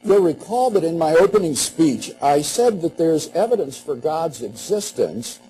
You'll recall that in my opening speech, I said that there's evidence for God's existence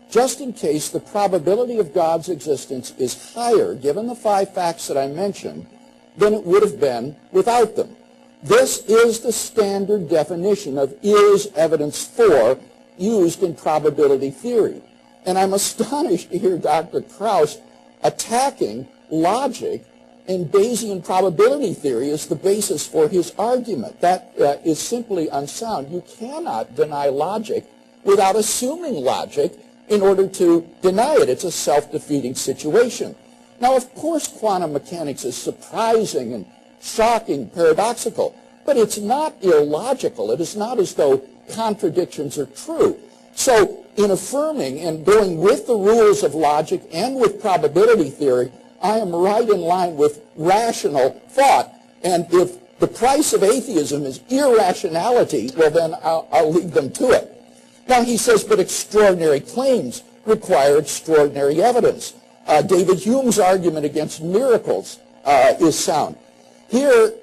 just in case the probability of God's existence is higher, given the 5 facts that I mentioned, than it would have been without them. This is the standard definition of is evidence for used in probability theory. And I'm astonished to hear Dr. Krauss attacking logic and Bayesian probability theory as the basis for his argument. That is simply unsound. You cannot deny logic without assuming logic in order to deny it. It's a self-defeating situation. Now, of course, quantum mechanics is surprising and shocking, paradoxical, but it's not illogical. It is not as though contradictions are true. So in affirming and going with the rules of logic and with probability theory, I am right in line with rational thought. And if the price of atheism is irrationality, well, then I'll lead them to it. Now, he says, but extraordinary claims require extraordinary evidence. David Hume's argument against miracles is sound. Here,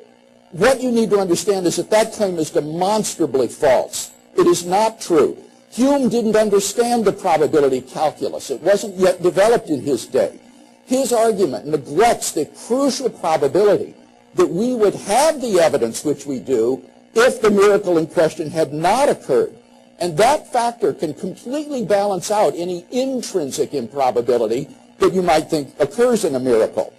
what you need to understand is that that claim is demonstrably false. It is not true. Hume didn't understand the probability calculus. It wasn't yet developed in his day. His argument neglects the crucial probability that we would have the evidence which we do if the miracle in question had not occurred. And that factor can completely balance out any intrinsic improbability that you might think occurs in a miracle.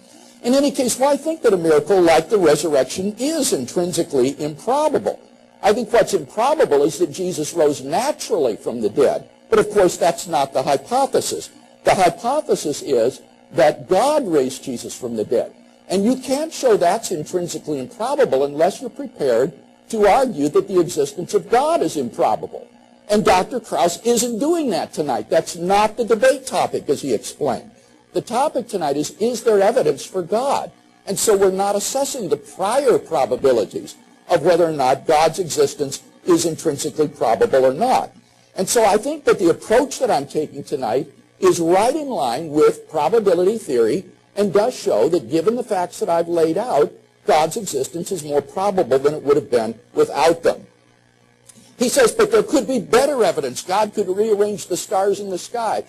In any case, why think that a miracle like the resurrection is intrinsically improbable? I think what's improbable is that Jesus rose naturally from the dead. But of course, that's not the hypothesis. The hypothesis is that God raised Jesus from the dead. And you can't show that's intrinsically improbable unless you're prepared to argue that the existence of God is improbable. And Dr. Krauss isn't doing that tonight. That's not the debate topic, as he explained. The topic tonight is there evidence for God? And so we're not assessing the prior probabilities of whether or not God's existence is intrinsically probable or not. And so I think that the approach that I'm taking tonight is right in line with probability theory and does show that given the facts that I've laid out, God's existence is more probable than it would have been without them. He says, but there could be better evidence. God could rearrange the stars in the sky.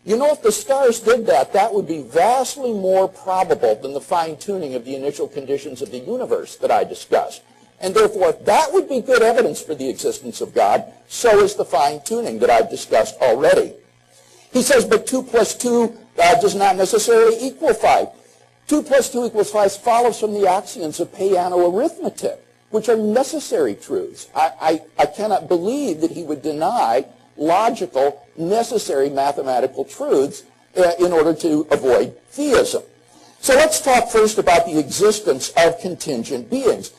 You know, if the stars did that, that would be vastly more probable than the fine-tuning of the initial conditions of the universe that I discussed. And therefore, if that would be good evidence for the existence of God, so is the fine-tuning that I've discussed already. He says, but 2 plus 2 does not necessarily equal 5. 2 plus 2 equals 5 follows from the axioms of Peano arithmetic, which are necessary truths. I cannot believe that he would deny logical, necessary mathematical truths in order to avoid theism. So let's talk first about the existence of contingent beings.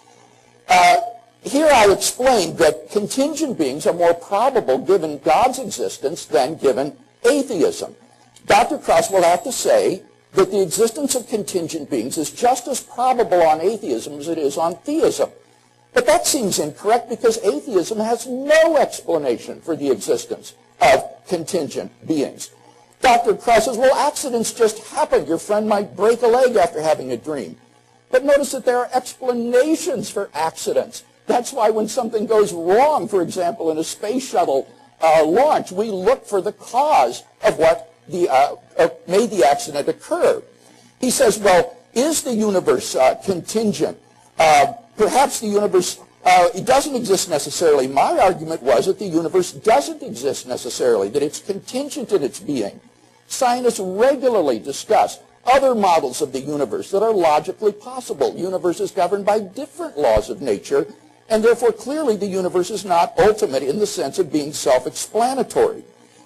Here I explained that contingent beings are more probable given God's existence than given atheism. Dr. Krauss will have to say that the existence of contingent beings is just as probable on atheism as it is on theism. But that seems incorrect because atheism has no explanation for the existence of contingent beings. Dr. Krauss says, well, accidents just happen. Your friend might break a leg after having a dream. But notice that there are explanations for accidents. That's why when something goes wrong, for example, in a space shuttle launch, we look for the cause of what made the accident occur. He says, well, is the universe contingent? Perhaps the universe it doesn't exist necessarily. My argument was that the universe doesn't exist necessarily, that it's contingent in its being. Scientists regularly discuss other models of the universe that are logically possible. The universe is governed by different laws of nature, and therefore clearly the universe is not ultimate in the sense of being self-explanatory.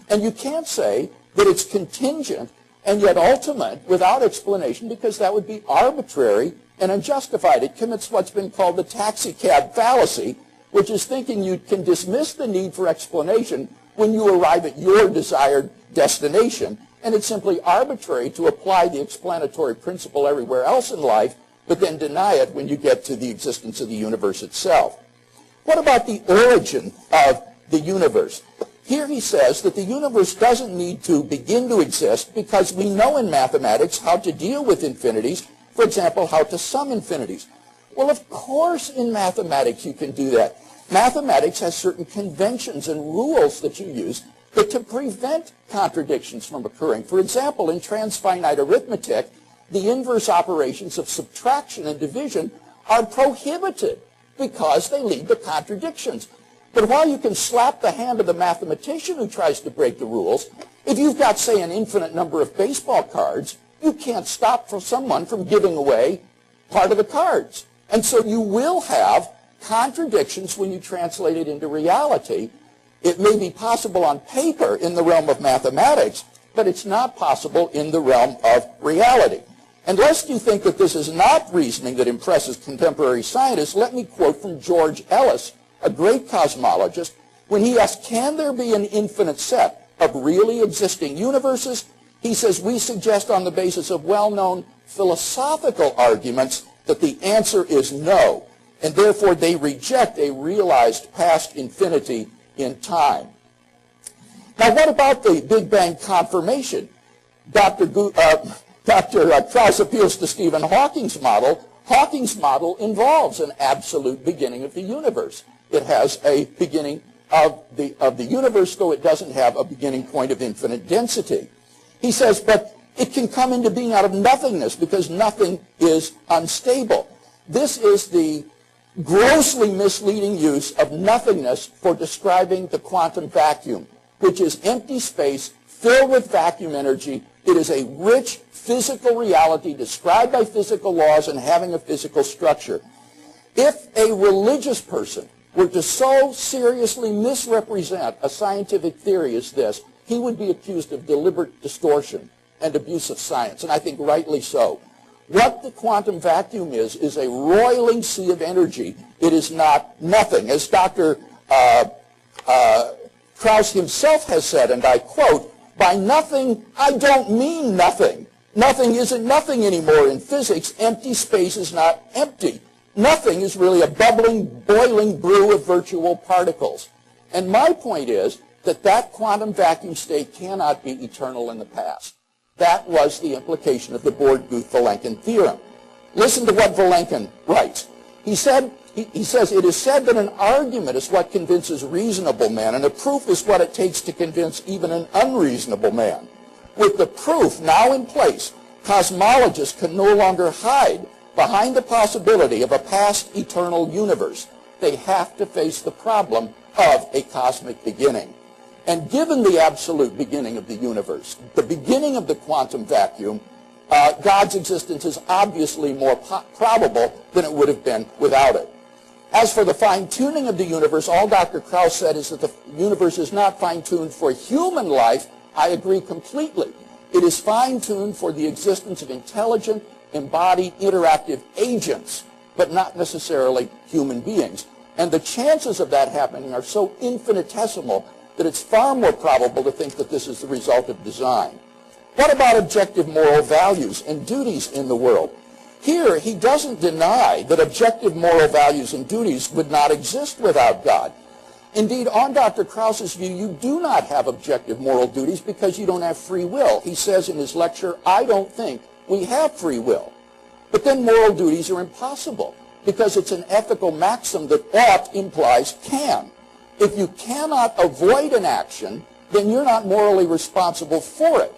And you can't say that it's contingent and yet ultimate without explanation, because that would be arbitrary and unjustified. It commits what's been called the taxi cab fallacy, which is thinking you can dismiss the need for explanation when you arrive at your desired destination, and it's simply arbitrary to apply the explanatory principle everywhere else in life, but then deny it when you get to the existence of the universe itself. What about the origin of the universe? Here he says that the universe doesn't need to begin to exist because we know in mathematics how to deal with infinities, for example, how to sum infinities. Well, of course in mathematics you can do that. Mathematics has certain conventions and rules that you use to prevent contradictions from occurring. For example, in transfinite arithmetic, the inverse operations of subtraction and division are prohibited because they lead to contradictions. But while you can slap the hand of the mathematician who tries to break the rules, if you've got, say, an infinite number of baseball cards, you can't stop someone from giving away part of the cards. And so you will have contradictions when you translate it into reality. It may be possible on paper in the realm of mathematics, but it's not possible in the realm of reality. And lest you think that this is not reasoning that impresses contemporary scientists, let me quote from George Ellis, a great cosmologist, when he asked, can there be an infinite set of really existing universes? He says, we suggest on the basis of well-known philosophical arguments that the answer is no, and therefore they reject a realized past infinity in time. Now, what about the Big Bang confirmation? Dr. Krauss appeals to Stephen Hawking's model. Hawking's model involves an absolute beginning of the universe. It has a beginning of the universe, though it doesn't have a beginning point of infinite density. He says, but it can come into being out of nothingness because nothing is unstable. This is the grossly misleading use of nothingness for describing the quantum vacuum, which is empty space filled with vacuum energy. It is a rich physical reality described by physical laws and having a physical structure. If a religious person were to so seriously misrepresent a scientific theory as this, he would be accused of deliberate distortion and abuse of science, and I think rightly so. What the quantum vacuum is a roiling sea of energy. It is not nothing. As Dr. Krauss himself has said, and I quote, by nothing, I don't mean nothing. Nothing isn't nothing anymore in physics. Empty space is not empty. Nothing is really a bubbling, boiling brew of virtual particles. And my point is that that quantum vacuum state cannot be eternal in the past. That was the implication of the Born-Guth-Vilenkin theorem. Listen to what Vilenkin writes. He says, it is said that an argument is what convinces reasonable men, and a proof is what it takes to convince even an unreasonable man. With the proof now in place, cosmologists can no longer hide behind the possibility of a past eternal universe. They have to face the problem of a cosmic beginning. And given the absolute beginning of the universe, the beginning of the quantum vacuum, God's existence is obviously more probable than it would have been without it. As for the fine-tuning of the universe, all Dr. Krauss said is that the universe is not fine-tuned for human life. I agree completely. It is fine-tuned for the existence of intelligent, embodied, interactive agents, but not necessarily human beings. And the chances of that happening are so infinitesimal that it's far more probable to think that this is the result of design. What about objective moral values and duties in the world? Here, he doesn't deny that objective moral values and duties would not exist without God. Indeed, on Dr. Krauss's view, you do not have objective moral duties because you don't have free will. He says in his lecture, I don't think we have free will. But then moral duties are impossible because it's an ethical maxim that ought implies can. If you cannot avoid an action, then you're not morally responsible for it.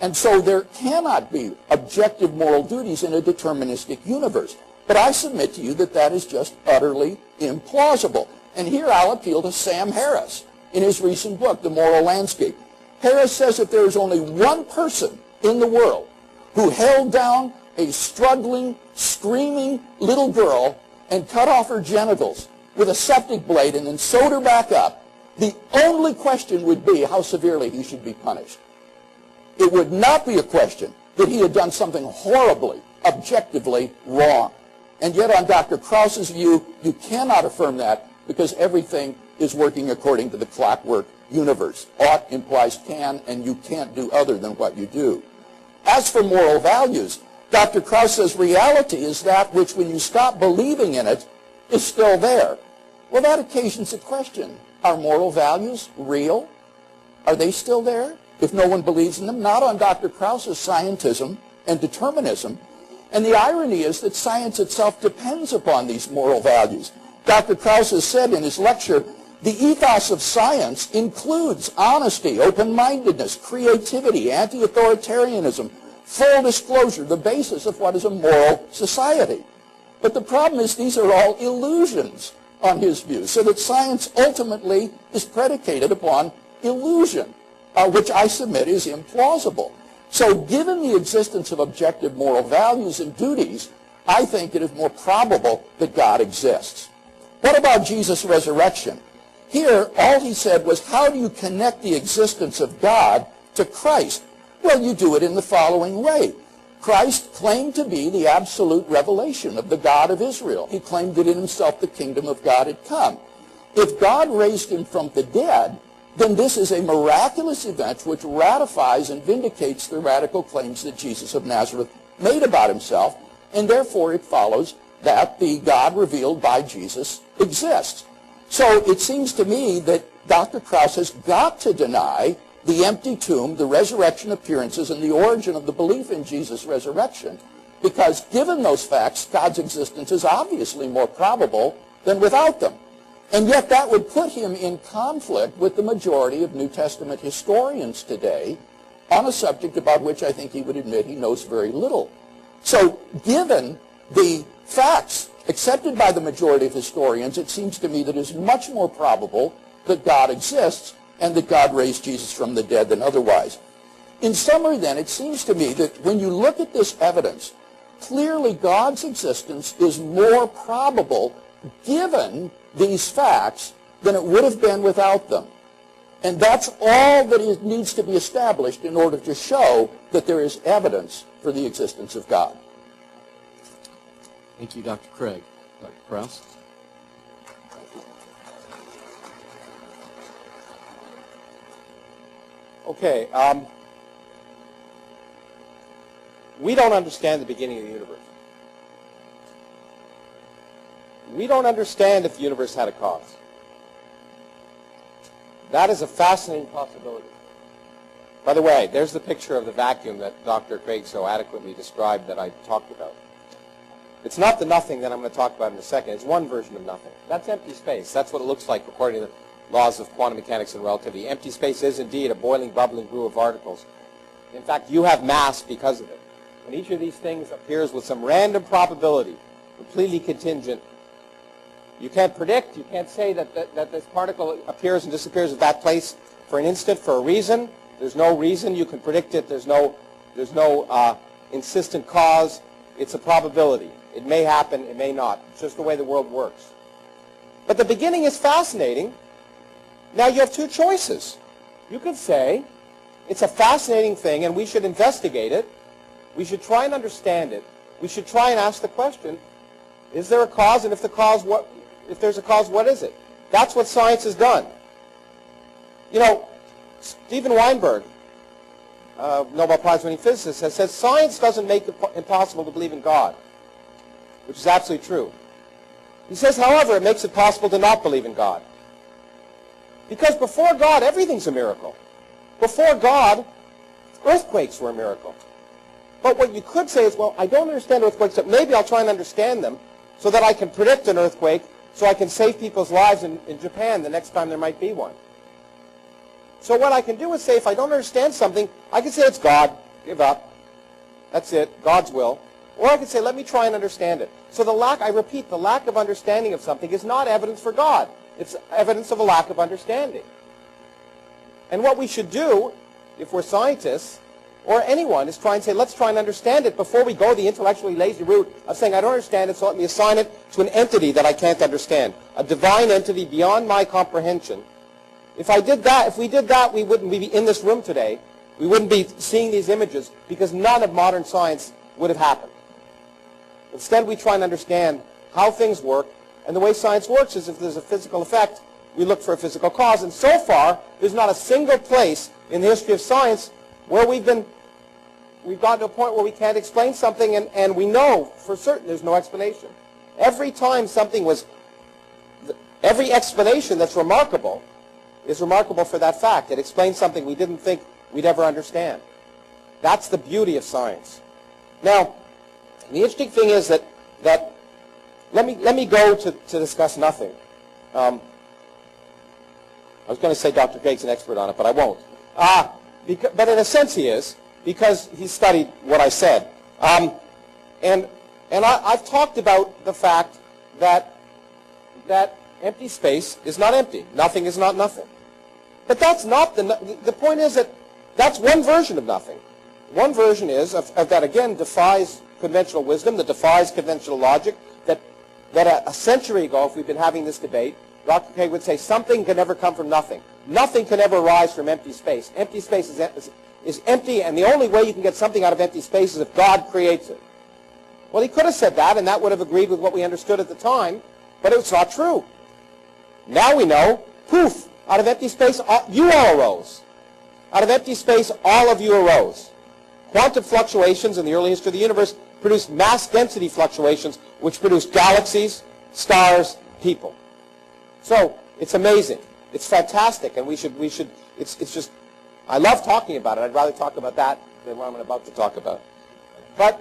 And so there cannot be objective moral duties in a deterministic universe. But I submit to you that that is just utterly implausible. And here I'll appeal to Sam Harris in his recent book, The Moral Landscape. Harris says that there is only one person in the world who held down a struggling, screaming little girl and cut off her genitals with a septic blade and then sewed her back up. The only question would be how severely he should be punished. It would not be a question that he had done something horribly, objectively wrong. And yet on Dr. Krauss's view, you cannot affirm that because everything is working according to the clockwork universe. Ought implies can, and you can't do other than what you do. As for moral values, Dr. Krauss says reality is that which, when you stop believing in it, is still there. Well, that occasions a question. Are moral values real? Are they still there if no one believes in them? Not on Dr. Krauss's scientism and determinism. And the irony is that science itself depends upon these moral values. Dr. Krauss has said in his lecture, the ethos of science includes honesty, open-mindedness, creativity, anti-authoritarianism, full disclosure, the basis of what is a moral society. But the problem is these are all illusions on his view, so that science ultimately is predicated upon illusion, which I submit is implausible. So given the existence of objective moral values and duties, I think it is more probable that God exists. What about Jesus' resurrection? Here, all he said was, how do you connect the existence of God to Christ? Well, you do it in the following way. Christ claimed to be the absolute revelation of the God of Israel. He claimed that in himself the kingdom of God had come. If God raised him from the dead, then this is a miraculous event which ratifies and vindicates the radical claims that Jesus of Nazareth made about himself, and therefore it follows that the God revealed by Jesus exists. So it seems to me that Dr. Krauss has got to deny the empty tomb, the resurrection appearances, and the origin of the belief in Jesus' resurrection, because given those facts, God's existence is obviously more probable than without them. And yet that would put him in conflict with the majority of New Testament historians today on a subject about which I think he would admit he knows very little. So given the facts accepted by the majority of historians, it seems to me that it is much more probable that God exists and that God raised Jesus from the dead than otherwise. In summary, then, it seems to me that when you look at this evidence, clearly God's existence is more probable given these facts than it would have been without them. And that's all that needs to be established in order to show that there is evidence for the existence of God. Thank you, Dr. Craig. Dr. Krauss? Okay, we don't understand the beginning of the universe. We don't understand if the universe had a cause. That is a fascinating possibility. By the way, there's the picture of the vacuum that Dr. Craig so adequately described that I talked about. It's not the nothing that I'm going to talk about in a second. It's one version of nothing. That's empty space. That's what it looks like according to the laws of quantum mechanics and relativity. Empty space is indeed a boiling, bubbling brew of particles. In fact, you have mass because of it. And each of these things appears with some random probability, completely contingent. You can't predict. You can't say that this particle appears and disappears at that place for an instant for a reason. There's no reason you can predict it. There's no insistent cause. It's a probability. It may happen. It may not. It's just the way the world works. But the beginning is fascinating. Now you have two choices. You can say it's a fascinating thing and we should investigate it. We should try and understand it. We should try and ask the question, is there a cause? And if there's a cause, what is it? That's what science has done. You know, Steven Weinberg, Nobel Prize-winning physicist, has said science doesn't make it impossible to believe in God, which is absolutely true. He says, however, it makes it possible to not believe in God. Because before God, everything's a miracle. Before God, earthquakes were a miracle. But what you could say is, well, I don't understand earthquakes, but maybe I'll try and understand them so that I can predict an earthquake so I can save people's lives in Japan the next time there might be one. So what I can do is say, if I don't understand something, I can say it's God, give up. That's it, God's will. Or I can say, let me try and understand it. So I repeat, the lack of understanding of something is not evidence for God. It's evidence of a lack of understanding. And what we should do, if we're scientists, or anyone, is try and say, let's try and understand it before we go the intellectually lazy route of saying, I don't understand it, so let me assign it to an entity that I can't understand, a divine entity beyond my comprehension. If we did that, we wouldn't be in this room today. We wouldn't be seeing these images because none of modern science would have happened. Instead, we try and understand how things work, and the way science works is if there's a physical effect, we look for a physical cause. And so far, there's not a single place in the history of science where we've gotten to a point where we can't explain something, and we know for certain there's no explanation. Every explanation that's remarkable is remarkable for that fact. It explains something we didn't think we'd ever understand. That's the beauty of science. Now, And the interesting thing is that let me go to discuss nothing. I was going to say Dr. Craig's an expert on it, but I won't. But in a sense he is, because he studied what I said. And I've talked about the fact that empty space is not empty. Nothing is not nothing. But that's not the point is that that's one version of nothing. One version is of that, again, defies conventional wisdom, that defies conventional logic, that a century ago, if we'd been having this debate, Dr. Craig would say something can never come from nothing. Nothing can ever rise from empty space. Empty space is empty, and the only way you can get something out of empty space is if God creates it. Well, he could have said that, and that would have agreed with what we understood at the time, but it's not true. Now we know, poof, out of empty space, you all arose. Out of empty space, all of you arose. Quantum fluctuations in the early history of the universe produced mass density fluctuations, which produced galaxies, stars, people. So it's amazing. It's fantastic, and we should. It's just. I love talking about it. I'd rather talk about that than what I'm about to talk about. But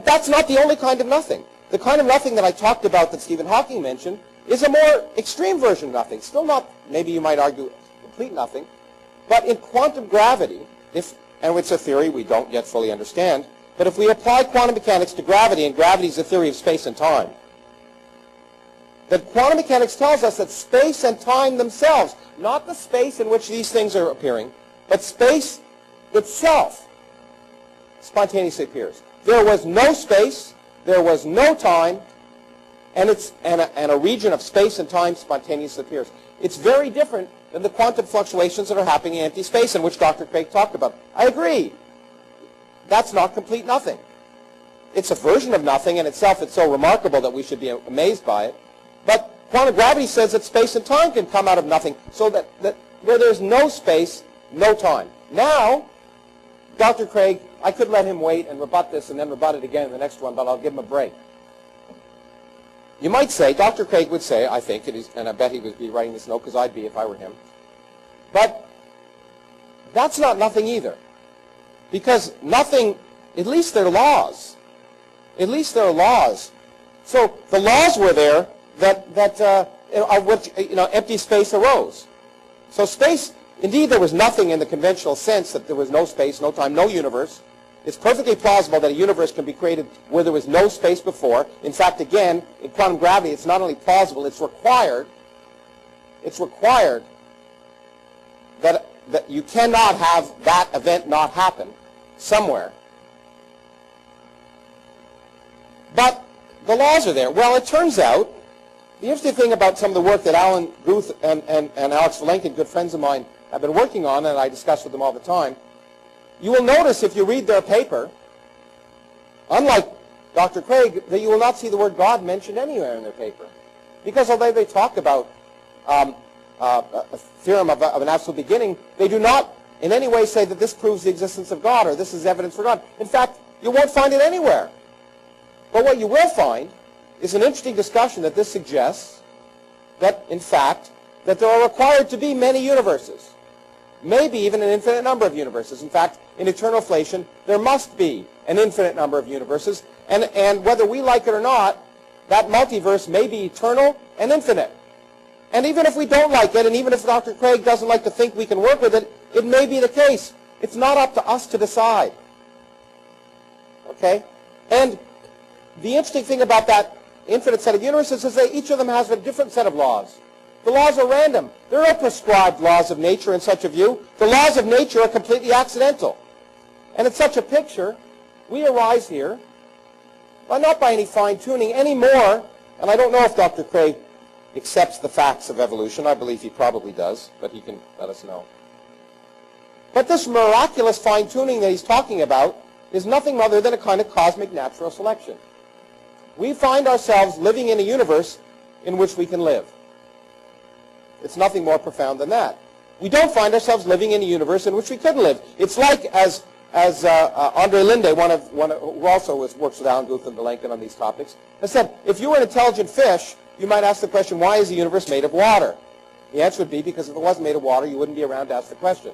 that's not the only kind of nothing. The kind of nothing that I talked about that Stephen Hawking mentioned is a more extreme version of nothing. Still not, maybe you might argue, complete nothing. But in quantum gravity, and it's a theory we don't yet fully understand, but if we apply quantum mechanics to gravity, and gravity is the theory of space and time, that quantum mechanics tells us that space and time themselves, not the space in which these things are appearing, but space itself spontaneously appears. There was no space, there was no time, and a region of space and time spontaneously appears. It's very different than the quantum fluctuations that are happening in empty space, in which Dr. Craig talked about. I agree. That's not complete nothing. It's a version of nothing, and itself it's so remarkable that we should be amazed by it. But quantum gravity says that space and time can come out of nothing, so that where there's no space, no time. Now, Dr. Craig, I could let him wait and rebut this and then rebut it again in the next one, but I'll give him a break. You might say, Dr. Craig would say, I think, and I bet he would be writing this note because I'd be if I were him, but that's not nothing either. Because nothing, at least there are laws. At least there are laws. So the laws were there of which empty space arose. So space, indeed there was nothing in the conventional sense that there was no space, no time, no universe. It's perfectly plausible that a universe can be created where there was no space before. In fact, again, in quantum gravity, it's not only plausible, it's required. It's required that you cannot have that event not happen somewhere. But the laws are there. Well, it turns out, the interesting thing about some of the work that Alan Guth and Alex Valenkin, good friends of mine, have been working on, and I discuss with them all the time, you will notice if you read their paper, unlike Dr. Craig, that you will not see the word God mentioned anywhere in their paper. Because although they talk about a theorem of an absolute beginning, they do not in any way say that this proves the existence of God or this is evidence for God. In fact, you won't find it anywhere. But what you will find is an interesting discussion that this suggests that, in fact, that there are required to be many universes. Maybe even an infinite number of universes. In fact, in eternal inflation, there must be an infinite number of universes. And whether we like it or not, that multiverse may be eternal and infinite. And even if we don't like it, and even if Dr. Craig doesn't like to think we can work with it, it may be the case. It's not up to us to decide. Okay? And the interesting thing about that infinite set of universes is that each of them has a different set of laws. The laws are random. There are no prescribed laws of nature in such a view. The laws of nature are completely accidental. And in such a picture, we arise here, but not by any fine-tuning anymore, and I don't know if Dr. Craig accepts the facts of evolution. I believe he probably does, but he can let us know. But this miraculous fine-tuning that he's talking about is nothing other than a kind of cosmic natural selection. We find ourselves living in a universe in which we can live. It's nothing more profound than that. We don't find ourselves living in a universe in which we couldn't live. It's like, as Andre Linde, who also works with Alan Guth and Valenkin on these topics, has said, if you were an intelligent fish, you might ask the question, why is the universe made of water? The answer would be, because if it wasn't made of water, you wouldn't be around to ask the question.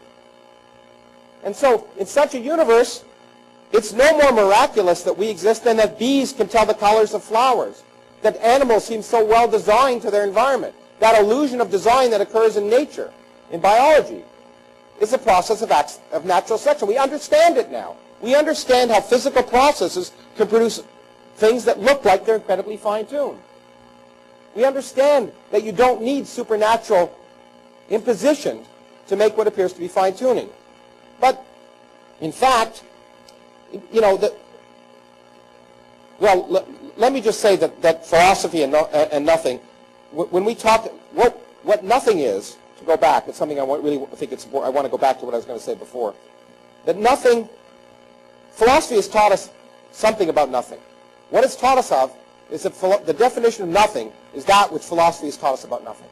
And so, in such a universe, It's no more miraculous that we exist than that bees can tell the colors of flowers, that animals seem so well designed to their environment. That illusion of design that occurs in nature, in biology, is a process of natural selection. We understand it now. We understand how physical processes can produce things that look like they're incredibly fine-tuned. We understand that you don't need supernatural imposition to make what appears to be fine-tuning. But, in fact, you know, let me just say that philosophy and nothing, when we talk, what nothing is, to go back, it's something I really think it's important. I want to go back to what I was going to say before. That nothing, philosophy has taught us something about nothing. What it's taught us of is that the definition of nothing is that which philosophy has taught us about nothing.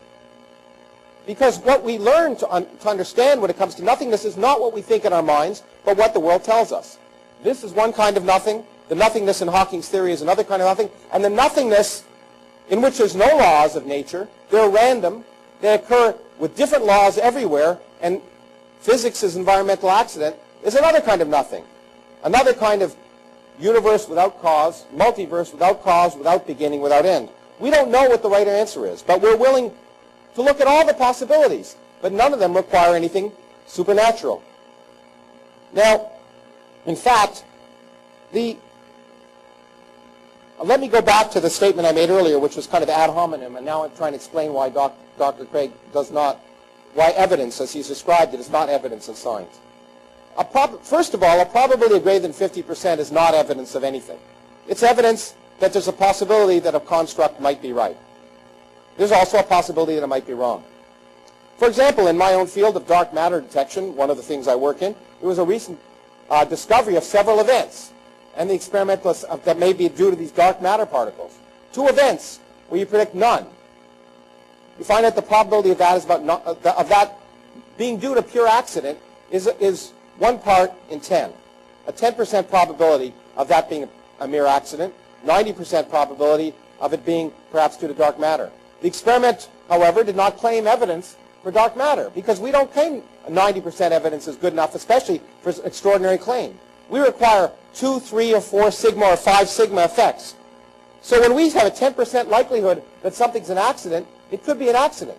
Because what we learn to understand when it comes to nothingness is not what we think in our minds, but what the world tells us. This is one kind of nothing. The nothingness in Hawking's theory is another kind of nothing. And the nothingness in which there's no laws of nature, they're random, they occur with different laws everywhere, and physics is environmental accident, is another kind of nothing. Another kind of universe without cause, multiverse without cause, without beginning, without end. We don't know what the right answer is, but we're willing to look at all the possibilities, but none of them require anything supernatural. Now, in fact, let me go back to the statement I made earlier, which was kind of ad hominem, and now I'm trying to explain why Dr. Craig why evidence, as he's described it, is not evidence in science. First of all, a probability of greater than 50% is not evidence of anything. It's evidence that there's a possibility that a construct might be right. There's also a possibility that it might be wrong. For example, in my own field of dark matter detection, one of the things I work in, there was a recent discovery of several events, and the experimentalists that may be due to these dark matter particles. 2 events where you predict none. You find that the probability of that is of that being due to pure accident is 1 part in 10. A 10% probability of that being a mere accident, 90% probability of it being perhaps due to dark matter. The experiment, however, did not claim evidence for dark matter, because we don't claim 90% evidence is good enough, especially for an extraordinary claim. We require 2, 3, or 4 sigma or 5 sigma effects. So when we have a 10% likelihood that something's an accident, it could be an accident.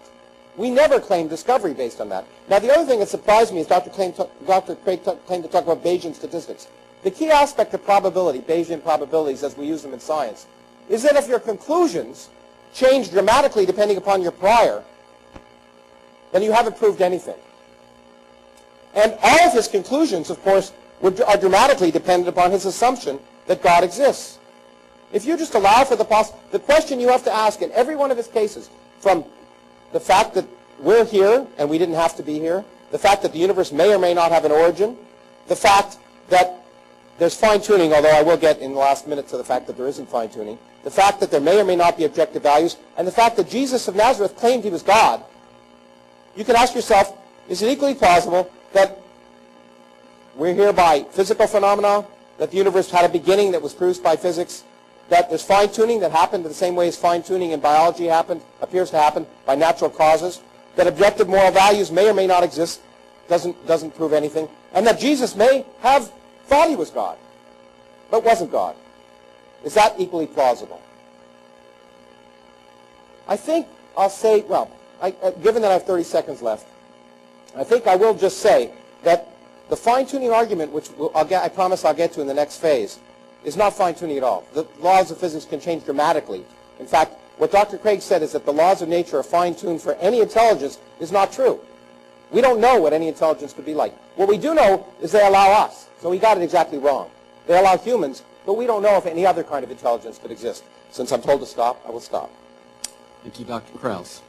We never claim discovery based on that. Now, the other thing that surprised me is Dr. Craig claimed to talk about Bayesian statistics. The key aspect of probability, Bayesian probabilities as we use them in science, is that if your conclusions change dramatically depending upon your prior, then you haven't proved anything. And all of his conclusions, of course, are dramatically dependent upon his assumption that God exists. If you just allow for the question you have to ask in every one of his cases, from the fact that we're here and we didn't have to be here, the fact that the universe may or may not have an origin, the fact that there's fine-tuning, although I will get in the last minute to the fact that there isn't fine-tuning, the fact that there may or may not be objective values, and the fact that Jesus of Nazareth claimed he was God, you can ask yourself, is it equally plausible that we're here by physical phenomena, that the universe had a beginning that was produced by physics, that there's fine-tuning that happened in the same way as fine-tuning in biology appears to happen by natural causes, that objective moral values may or may not exist, doesn't prove anything, and that Jesus may have thought he was God, but wasn't God. Is that equally plausible? I think I'll say, well, given that I have 30 seconds left, I think I will just say that the fine-tuning argument, which I promise I'll get to in the next phase, is not fine-tuning at all. The laws of physics can change dramatically. In fact, what Dr. Craig said is that the laws of nature are fine-tuned for any intelligence is not true. We don't know what any intelligence could be like. What we do know is they allow us. So he got it exactly wrong. They allow humans, but we don't know if any other kind of intelligence could exist. Since I'm told to stop, I will stop. Thank you, Dr. Krauss.